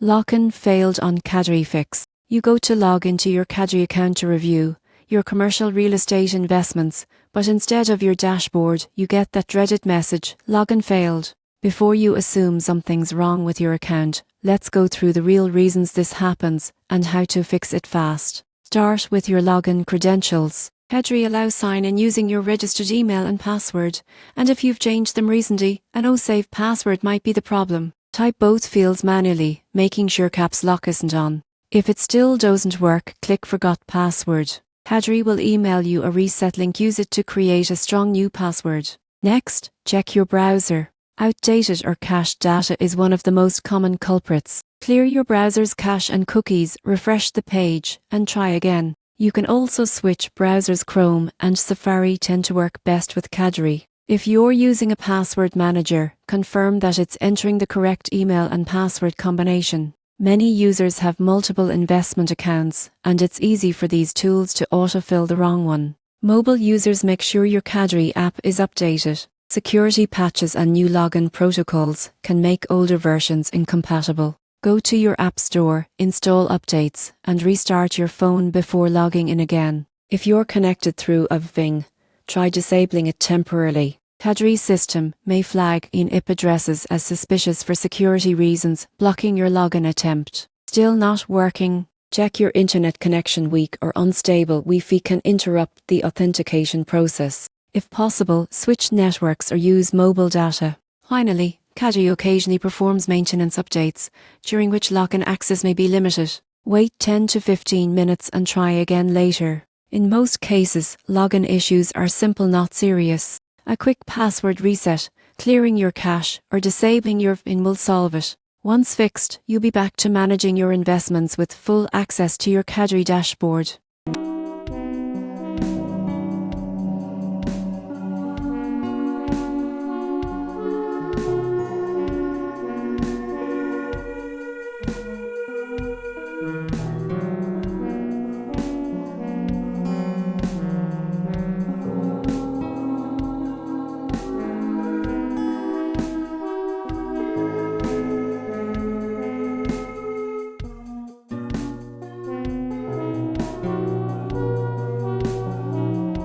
Login failed on Cadre Fix. You go to log into your Cadre account to review your commercial real estate investments, but instead of your dashboard, you get that dreaded message, login failed. Before you assume something's wrong with your account, let's go through the real reasons this happens and how to fix it fast. Start with your login credentials. Cadre allows sign-in using your registered email and password, and if you've changed them recently, an no-save password might be the problem. Type both fields manually, making sure caps lock isn't on. If it still doesn't work, click Forgot Password. Cadre will email you a reset link. Use it to create a strong new password. Next, check your browser. Outdated or cached data is one of the most common culprits. Clear your browser's cache and cookies, refresh the page, and try again. You can also switch browsers. Chrome and Safari tend to work best with Cadre. If you're using a password manager, confirm that it's entering the correct email and password combination. Many users have multiple investment accounts, and it's easy for these tools to autofill the wrong one. Mobile users, make sure your Cadre app is updated. Security patches and new login protocols can make older versions incompatible. Go to your App Store, install updates, and restart your phone before logging in again. If you're connected through a VPN, try disabling it temporarily. Cadre's system may flag in-IP addresses as suspicious for security reasons, blocking your login attempt. Still not working? Check your internet connection. Weak or unstable Wi-Fi can interrupt the authentication process. If possible, switch networks or use mobile data. Finally, Cadre occasionally performs maintenance updates, during which login access may be limited. Wait 10 to 15 minutes and try again later. In most cases, login issues are simple, not serious. A quick password reset, clearing your cache, or disabling your VPN will solve it. Once fixed, you'll be back to managing your investments with full access to your Cadre dashboard.